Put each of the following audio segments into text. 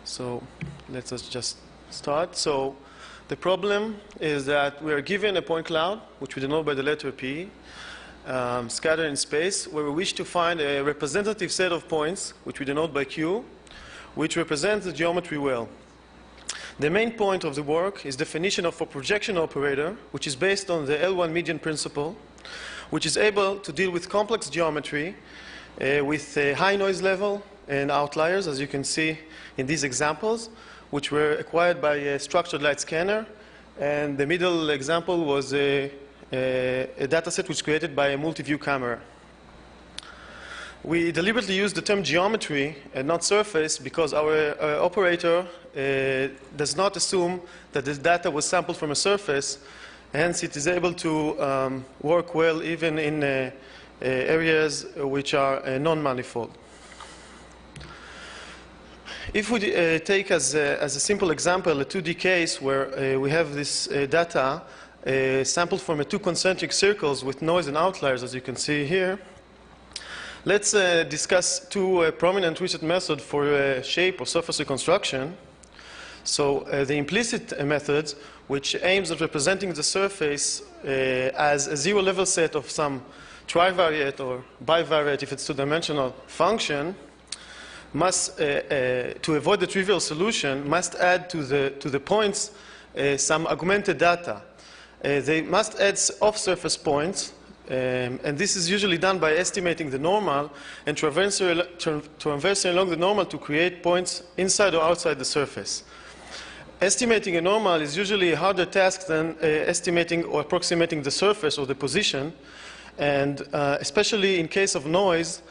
So let's just start. So the problem is that we are given a point cloud, which we denote by the letter P, scattered in space, where we wish to find a representative set of points, which we denote by Q, which represents the geometry well. The main point of the work is definition of a projection operator, which is based on the L1 median principle, which is able to deal with complex geometry with a high noise level and outliers, as you can see in these examples, which were acquired by a structured light scanner. And the middle example was a dataset which was created by a multi-view camera. We deliberately use the term geometry and not surface because our operator does not assume that the data was sampled from a surface. Hence, it is able to work well even in areas which are non-manifold. If we take as a simple example a 2D case where we have this data sampled from two concentric circles with noise and outliers, as you can see here, let's discuss two prominent research methods for shape or surface reconstruction. So the implicit method, which aims at representing the surface as a zero-level set of some trivariate or bivariate, if it's two-dimensional function, must, to avoid the trivial solution, must add to the points some augmented data. They must add off-surface points, and this is usually done by estimating the normal and traversing along the normal to create points inside or outside the surface. Estimating a normal is usually a harder task than estimating or approximating the surface or the position, and especially in case of noise,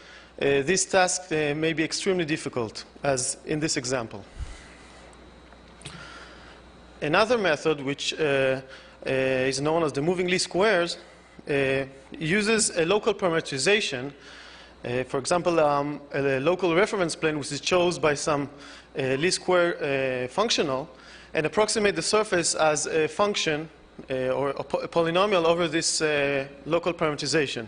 this task may be extremely difficult, as in this example. Another method, which is known as the moving least squares, uses a local parameterization. For example, a local reference plane which is chosen by some least square functional, and approximate the surface as a function or a polynomial over this local parameterization.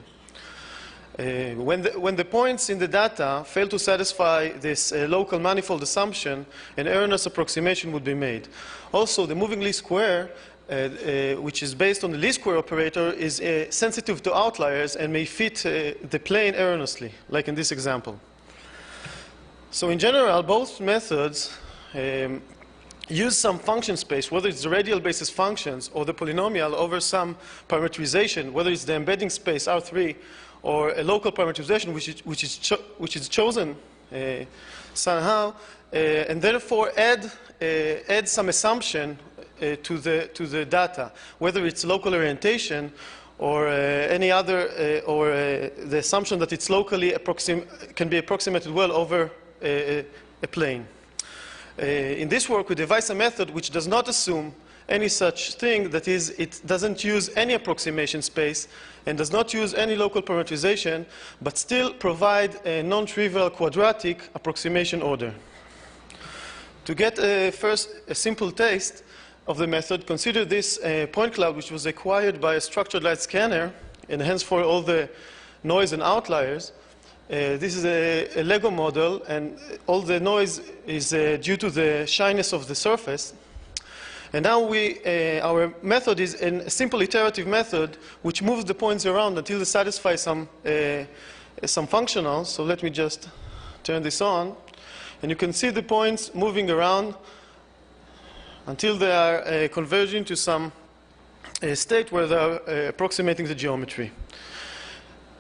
When the points in the data fail to satisfy this local manifold assumption, an erroneous approximation would be made. Also, the moving least square, which is based on the least square operator, is sensitive to outliers and may fit the plane erroneously, like in this example. So in general, both methods use some function space, whether it's the radial basis functions or the polynomial over some parameterization, whether it's the embedding space R3 or a local parameterization which is chosen somehow, and therefore add some assumption to the data, whether it's local orientation or any other, or the assumption that it's locally can be approximated well over a plane. In this work, we devise a method which does not assume any such thing, that is, it doesn't use any approximation space and does not use any local parameterization, but still provide a non-trivial quadratic approximation order. To get first a simple taste of the method, consider this point cloud which was acquired by a structured light scanner, and hence for all the noise and outliers. This is a Lego model, and all the noise is due to the shyness of the surface. And now our method is a simple iterative method which moves the points around until they satisfy some functional. So let me just turn this on. And you can see the points moving around until they are converging to some state where they are approximating the geometry.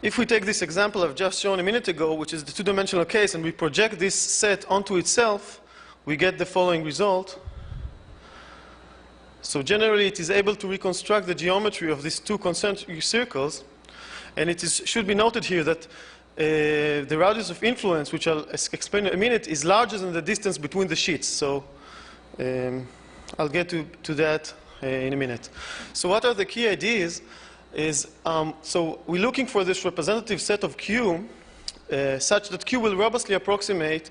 If we take this example I've just shown a minute ago, which is the two-dimensional case, and we project this set onto itself, we get the following result. So generally, it is able to reconstruct the geometry of these two concentric circles. And it should be noted here that the radius of influence, which I'll explain in a minute, is larger than the distance between the sheets. So I'll get to that in a minute. So what are the key ideas? So we're looking for this representative set of Q such that Q will robustly approximate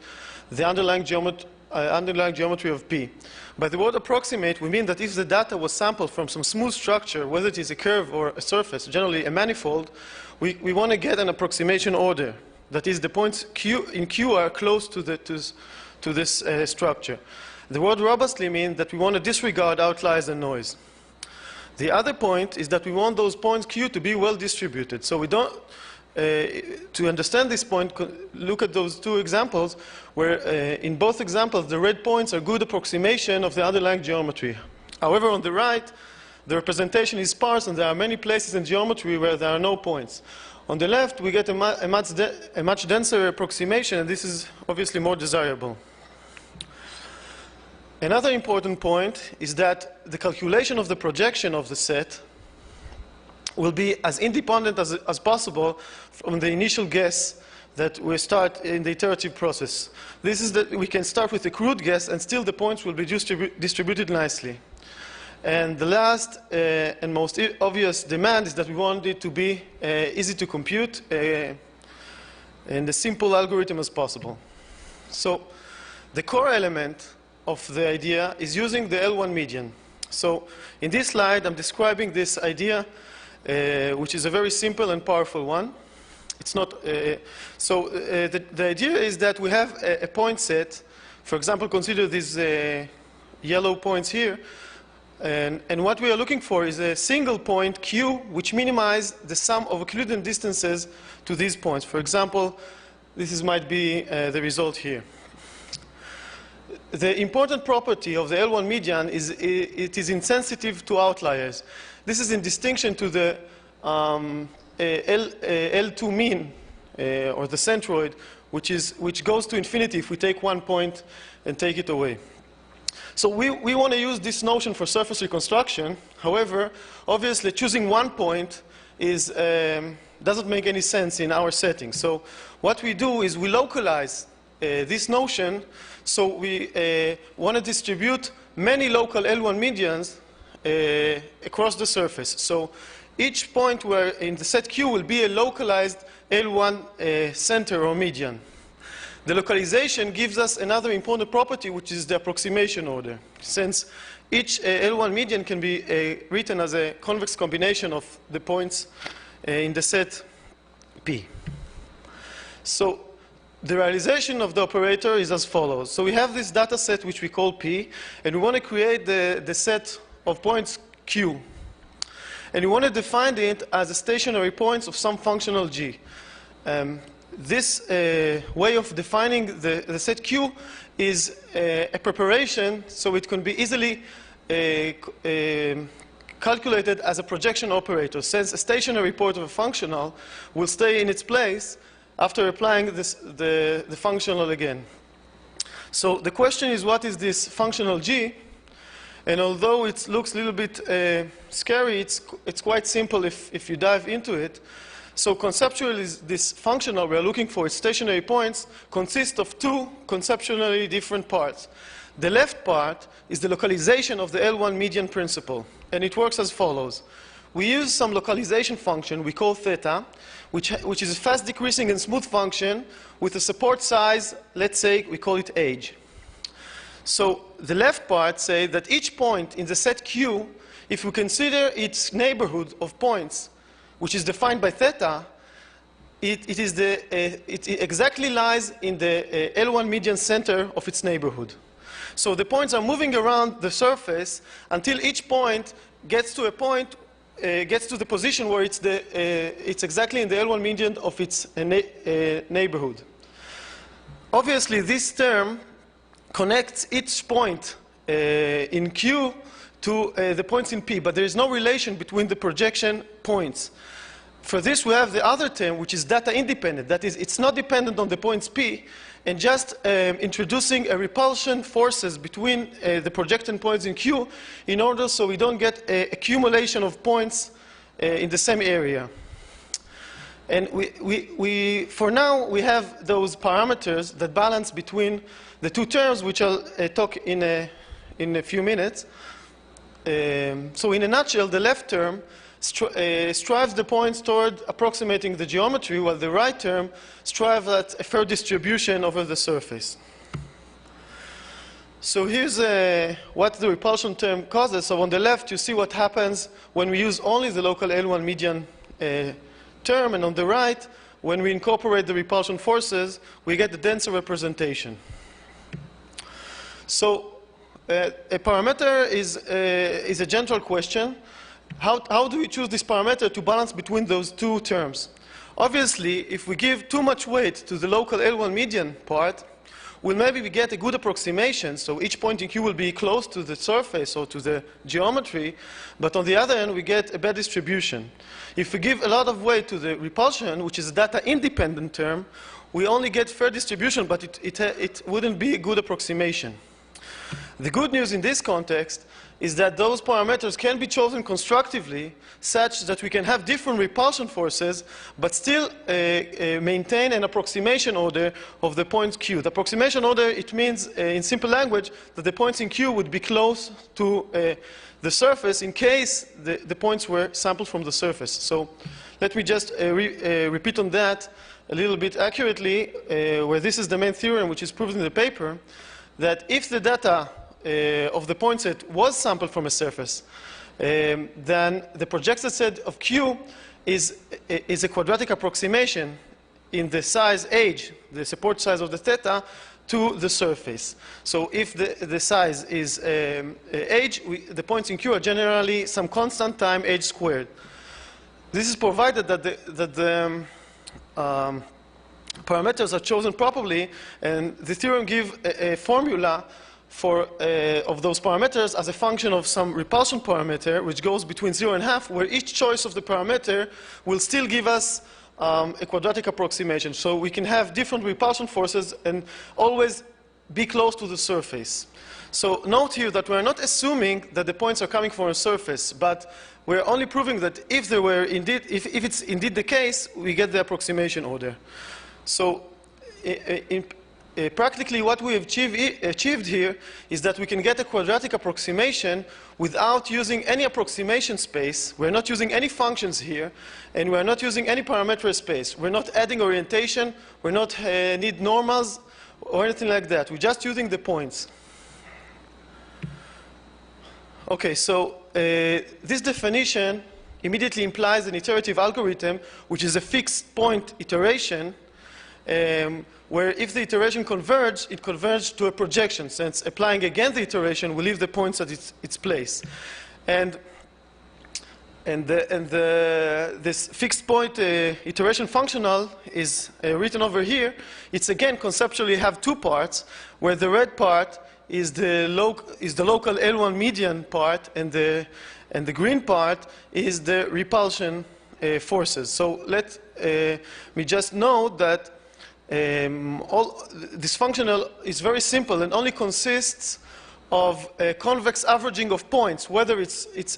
the underlying geometry of P. By the word approximate, we mean that if the data was sampled from some smooth structure, whether it is a curve or a surface, generally a manifold, we want to get an approximation order. That is, the points in Q are close to to this structure. The word robustly means that we want to disregard outliers and noise. The other point is that we want those points Q to be well distributed. So we don't, to understand this point, look at those two examples where in both examples the red points are good approximation of the underlying geometry. However, on the right, the representation is sparse and there are many places in geometry where there are no points. On the left, we get a much denser approximation, and this is obviously more desirable. Another important point is that the calculation of the projection of the set will be as independent as possible from the initial guess that we start in the iterative process. This is that we can start with a crude guess and still the points will be distributed nicely. And the last and most obvious demand is that we want it to be easy to compute and a simple algorithm as possible. So the core element of the idea is using the L1 median. So in this slide, I'm describing this idea, which is a very simple and powerful one. It's not, the idea is that we have a point set. For example, consider these yellow points here. And what we are looking for is a single point Q, which minimizes the sum of Euclidean distances to these points. For example, might be the result here. The important property of the L1 median is it is insensitive to outliers. This is in distinction to the L2 mean, or the centroid, which goes to infinity if we take one point and take it away. So we want to use this notion for surface reconstruction. However, obviously choosing one point doesn't make any sense in our setting. So what we do is we localize this notion. So we want to distribute many local L1 medians across the surface. So each point where in the set Q will be a localized L1 center or median. The localization gives us another important property, which is the approximation order, since each L1 median can be written as a convex combination of the points in the set P. So the realization of the operator is as follows. So we have this data set which we call P, and we want to create the set of points Q. And we want to define it as a stationary points of some functional G. This way of defining the set Q is a preparation, so it can be easily calculated as a projection operator, since a stationary point of a functional will stay in its place after applying the functional again. So the question is, what is this functional G? And although it looks a little bit scary, it's quite simple if you dive into it. So conceptually, this functional we are looking for, its stationary points, consists of two conceptually different parts. The left part is the localization of the L1 median principle, and it works as follows. We use some localization function we call theta, which is a fast decreasing and smooth function with a support size, let's say we call it age. So the left part says that each point in the set Q, if we consider its neighborhood of points, which is defined by theta, it exactly lies in the L1 median center of its neighborhood. So the points are moving around the surface until each point gets to a point, gets to the position where it's exactly in the L1 median of its neighborhood. Obviously, this term connects each point in Q to the points in P, but there is no relation between the projection points. For this, we have the other term, which is data independent. That is, it's not dependent on the points P, and just introducing a repulsion forces between the projected points in Q in order so we don't get an accumulation of points in the same area. And for now, we have those parameters that balance between the two terms, which I'll talk in a few minutes. So in a nutshell, the left term strives the points toward approximating the geometry, while the right term strives at a fair distribution over the surface. So here's what the repulsion term causes. So on the left, you see what happens when we use only the local L1 median term, and on the right, when we incorporate the repulsion forces, we get the denser representation. So a parameter is a general question. How do we choose this parameter to balance between those two terms? Obviously, if we give too much weight to the local L1 median part, well, maybe we get a good approximation, so each point in Q will be close to the surface or to the geometry, but on the other end, we get a bad distribution. If we give a lot of weight to the repulsion, which is a data-independent term, we only get fair distribution, but it wouldn't be a good approximation. The good news in this context is that those parameters can be chosen constructively such that we can have different repulsion forces but still maintain an approximation order of the points Q. The approximation order, it means in simple language that the points in Q would be close to the surface in case the points were sampled from the surface. So let me just repeat on that a little bit accurately, where this is the main theorem which is proved in the paper, that if the data of the point set was sampled from a surface, then the projected set of Q is a quadratic approximation in the size h, the support size of the theta, to the surface. So if the size is h, the points in Q are generally some constant time h squared. This is provided that the parameters are chosen properly, and the theorem gives a formula for of those parameters as a function of some repulsion parameter, which goes between 0 and half, where each choice of the parameter will still give us a quadratic approximation. So we can have different repulsion forces and always be close to the surface. So note here that we're not assuming that the points are coming from a surface, but we're only proving that if there were indeed, if it's indeed the case, we get the approximation order. So practically what we have achieved here is that we can get a quadratic approximation without using any approximation space. We're not using any functions here, and we're not using any parametric space. We're not adding orientation. We're not need normals or anything like that. We're just using the points. Okay, so this definition immediately implies an iterative algorithm, which is a fixed point iteration, where if the iteration converges, it converges to a projection, since applying again the iteration will leave the points at its place. And this fixed point iteration functional is written over here. It's again conceptually have two parts, where the red part is the local L1 median part, and the green part is the repulsion forces. So let me just note that this functional is very simple and only consists of a convex averaging of points, whether it's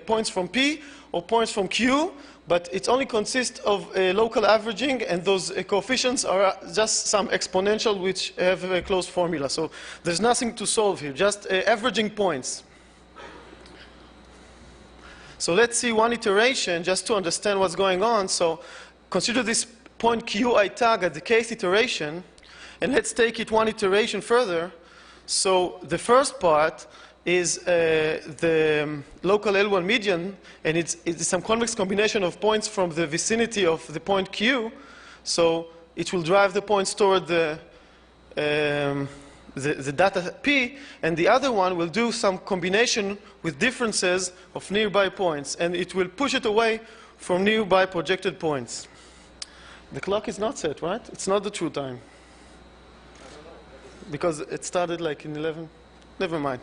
points from P or points from Q, but it only consists of local averaging, and those coefficients are just some exponential which have a closed formula. So there's nothing to solve here, just averaging points. So let's see one iteration just to understand what's going on. So consider this point Qi tag at the kth iteration, and let's take it one iteration further. So the first part is the local L1 median, and it's some convex combination of points from the vicinity of the point Q. So it will drive the points toward the data P, and the other one will do some combination with differences of nearby points, and it will push it away from nearby projected points. The clock is not set, right? It's not the true time. Because it started like in 11. Never mind.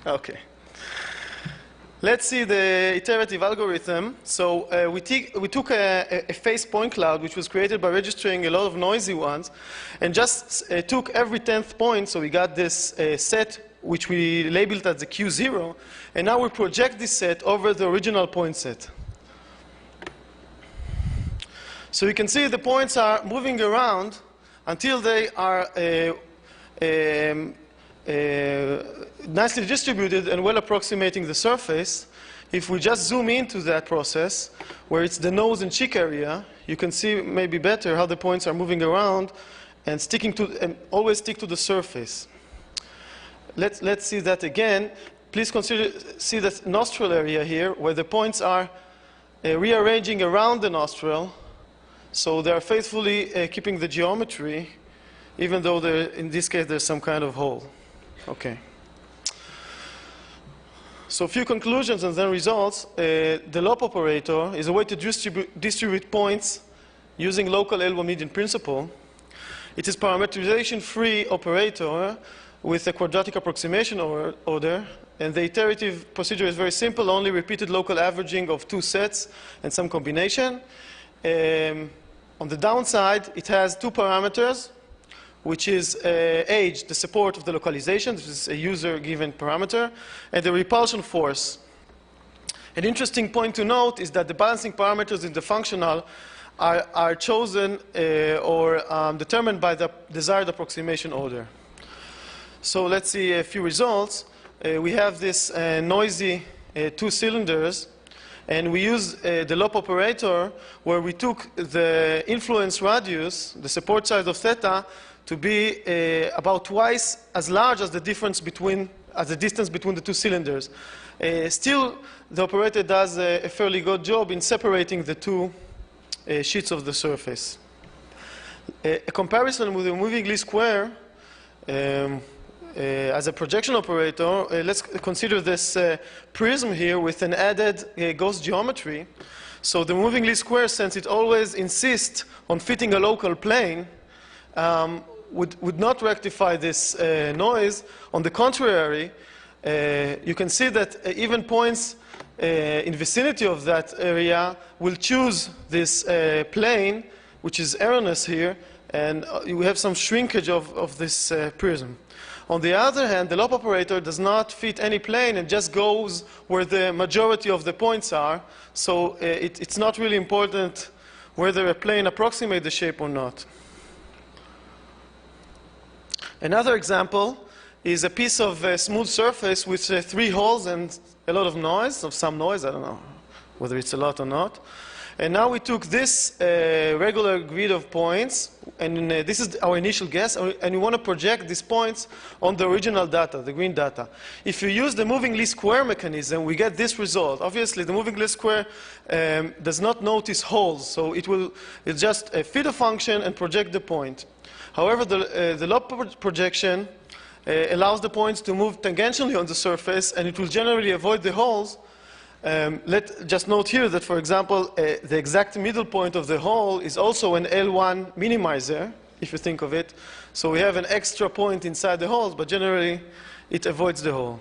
Okay. Let's see the iterative algorithm. So we took a phase point cloud, which was created by registering a lot of noisy ones, and just took every 10th point. So we got this set, which we labeled as the Q0. And now we project this set over the original point set. So you can see the points are moving around until they are nicely distributed and well approximating the surface. If we just zoom into that process, where it's the nose and cheek area, you can see maybe better how the points are moving around and always stick to the surface. Let's see that again. Please see the nostril area here, where the points are rearranging around the nostril. So they are faithfully keeping the geometry even though in this case there's some kind of hole. Okay. So a few conclusions and then results. The loop operator is a way to distribute points using local L1 median principle. It is parameterization-free operator with a quadratic approximation order, and the iterative procedure is very simple, only repeated local averaging of two sets and some combination. On the downside, it has two parameters, which is age, the support of the localization, this is a user-given parameter, and the repulsion force. An interesting point to note is that the balancing parameters in the functional are chosen or determined by the desired approximation order. So let's see a few results. We have this noisy two cylinders, and we use the loop operator where we took the influence radius, the support size of theta, to be about twice as large as the distance between the two cylinders. Still, the operator does a fairly good job in separating the two sheets of the surface. A comparison with the moving least square as a projection operator, let's consider this prism here with an added Gauss geometry. So the moving least square, since it always insists on fitting a local plane, would not rectify this noise. On the contrary, you can see that even points in vicinity of that area will choose this plane, which is erroneous here, and we have some shrinkage of this prism. On the other hand, the loop operator does not fit any plane and just goes where the majority of the points are, so it's not really important whether a plane approximates the shape or not. Another example is a piece of smooth surface with three holes and a lot of noise, some noise, I don't know whether it's a lot or not. And now we took this regular grid of points, and this is our initial guess, and we want to project these points on the original data, the green data. If you use the moving least square mechanism, we get this result. Obviously, the moving least square does not notice holes, so it'll just fit a function and project the point. However, the loop projection allows the points to move tangentially on the surface, and it will generally avoid the holes. Let's just note here that, for example, the exact middle point of the hole is also an L1 minimizer, if you think of it. So we have an extra point inside the holes, but generally it avoids the hole.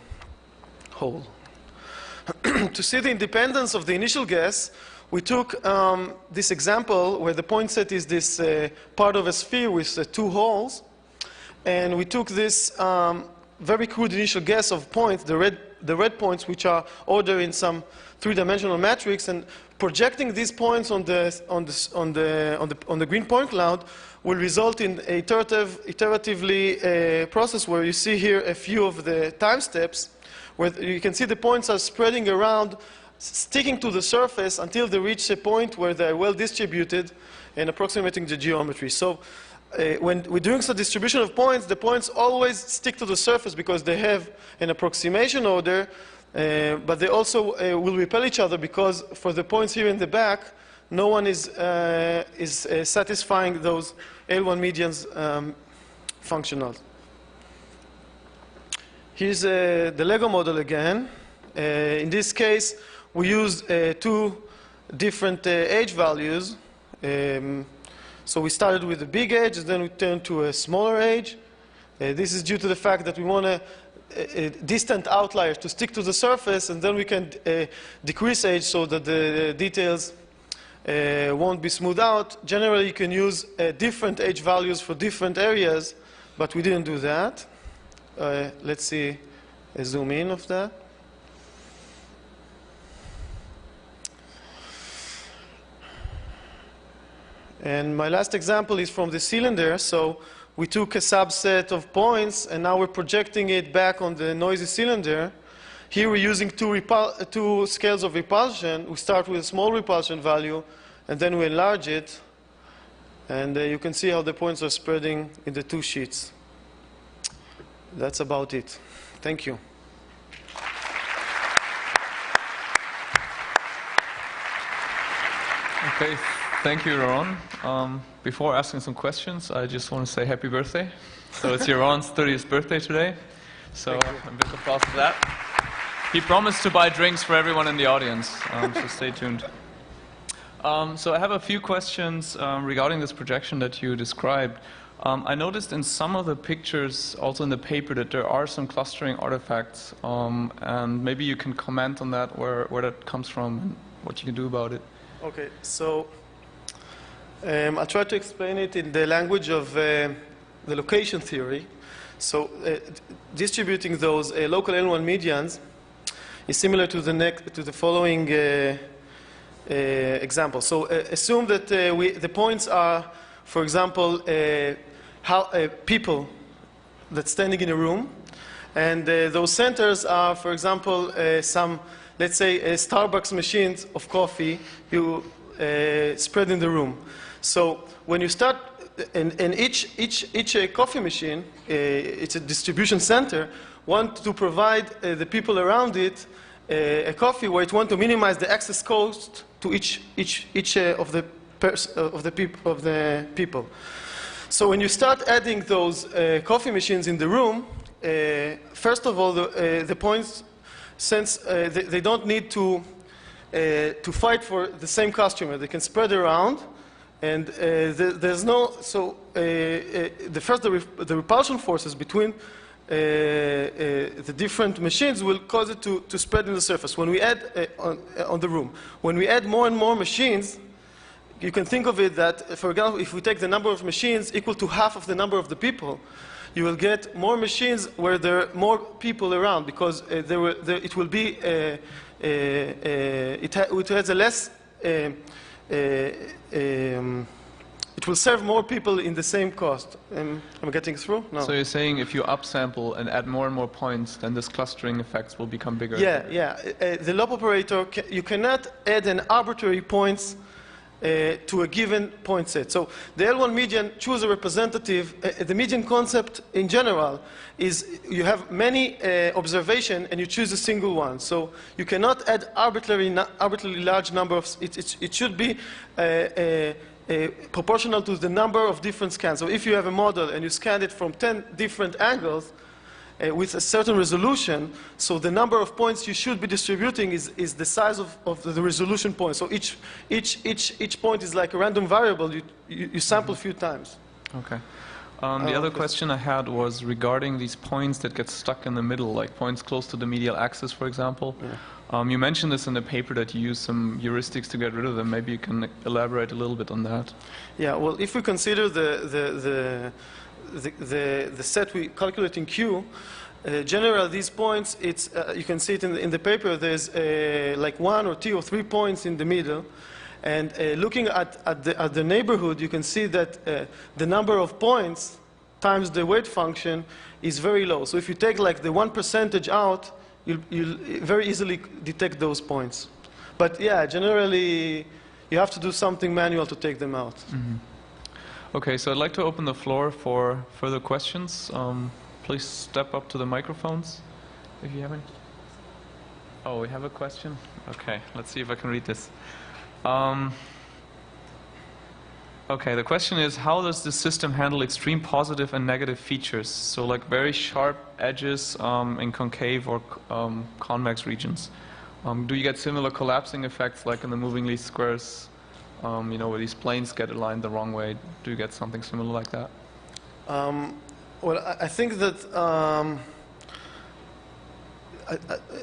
To see the independence of the initial guess, we took this example where the point set is this part of a sphere with two holes, and we took this very crude initial guess of points, the red points, which are ordered in some three-dimensional matrix, and projecting these points on the green point cloud will result in a iteratively process where you see here a few of the time steps, where you can see the points are spreading around, sticking to the surface until they reach a point where they are well distributed and approximating the geometry. So when we're doing some distribution of points, the points always stick to the surface because they have an approximation order, but they also will repel each other because for the points here in the back, no one is satisfying those L1 medians functionals. Here's the Lego model again. In this case, we used two different age values. So we started with a big age, and then we turned to a smaller age. This is due to the fact that we want a distant outlier to stick to the surface, and then we can decrease age so that the details won't be smoothed out. Generally, you can use different age values for different areas, but we didn't do that. Let's see a zoom in of that. And my last example is from the cylinder. So we took a subset of points, and now we're projecting it back on the noisy cylinder. Here we're using two scales of repulsion. We start with a small repulsion value, and then we enlarge it. And you can see how the points are spreading in the two sheets. That's about it. Thank you. Okay. Thank you, Ron. Before asking some questions, I just want to say happy birthday. So it's Ron's 30th birthday today. So a big applause for that. He promised to buy drinks for everyone in the audience, so stay tuned. So I have a few questions regarding this projection that you described. I noticed in some of the pictures, also in the paper, that there are some clustering artifacts, and maybe you can comment on that, where that comes from and what you can do about it. Okay, so I'll try to explain it in the language of the location theory. So distributing those local L1 medians is similar to the following example. So assume that the points are, for example, people that's standing in a room, and those centers are, for example, some, let's say, Starbucks machines of coffee you spread in the room. So when you start, and each coffee machine, it's a distribution center, want to provide the people around it a coffee where it want to minimize the access cost to each of the people. So when you start adding those coffee machines in the room, first of all, the points, since they don't need to fight for the same customer, they can spread around, and there's no, so the repulsion forces between the different machines will cause it to spread in the surface. When we add on the room, when we add more and more machines, you can think of it that, for example, if we take the number of machines equal to half of the number of the people, you will get more machines where there are more people around, because it will be it has a less it will serve more people in the same cost. I'm getting through? No. So you're saying if you upsample and add more and more points, then this clustering effects will become bigger? Yeah. The loop operator, you cannot add an arbitrary points to a given point set. So the L1 median, choose a representative. The median concept in general is you have many observation and you choose a single one. So you cannot add arbitrarily large number of, it should be proportional to the number of different scans. So if you have a model and you scan it from 10 different angles, with a certain resolution, so the number of points you should be distributing is the size of the resolution point. So each point is like a random variable you sample a few times. Okay. The other question I had was regarding these points that get stuck in the middle, like points close to the medial axis, for example. Yeah. You mentioned this in the paper that you use some heuristics to get rid of them. Maybe you can elaborate a little bit on that. Yeah. Well, if we consider the set we calculate in Q, generally these points, it's you can see it in the paper. There's like 1 or 2 or 3 points in the middle, and looking at the neighborhood, you can see that the number of points times the weight function is very low. So if you take like the 1% out, you'll very easily detect those points. But yeah, generally you have to do something manual to take them out. Mm-hmm. Okay, so I'd like to open the floor for further questions. Please step up to the microphones if you have any. Oh, we have a question? Okay, let's see if I can read this. Okay, the question is, how does the system handle extreme positive and negative features? So like very sharp edges in concave or convex regions. Do you get similar collapsing effects like in the moving least squares? You know, where these planes get aligned the wrong way, do you get something similar like that? Well, I think that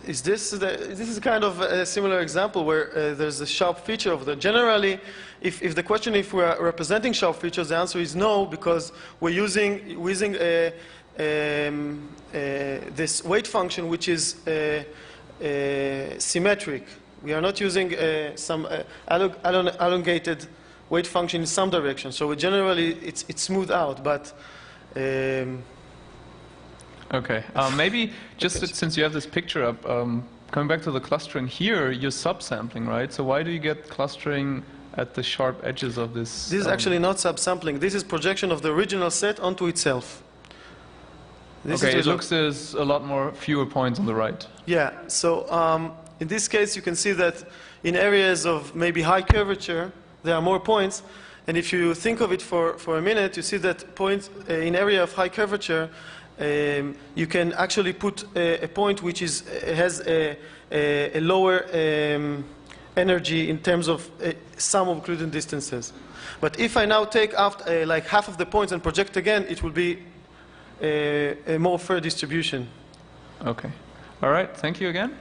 this is kind of a similar example where there's a sharp feature of that. Generally, if the question if we are representing sharp features, the answer is no, because we're using this weight function which is symmetric. We are not using some elongated weight function in some direction. So generally, it's smoothed out. But okay, maybe just since you have this picture up, coming back to the clustering here, you're subsampling, right? So why do you get clustering at the sharp edges of this? This is actually not subsampling. This is projection of the original set onto itself. Okay, it looks there's a lot fewer points on the right. Yeah. So. In this case, you can see that in areas of maybe high curvature, there are more points. And if you think of it for a minute, you see that point in area of high curvature, you can actually put a point which has a lower energy in terms of sum of Euclidean distances. But if I now take after, like half of the points and project again, it will be a more fair distribution. Okay. All right. Thank you again.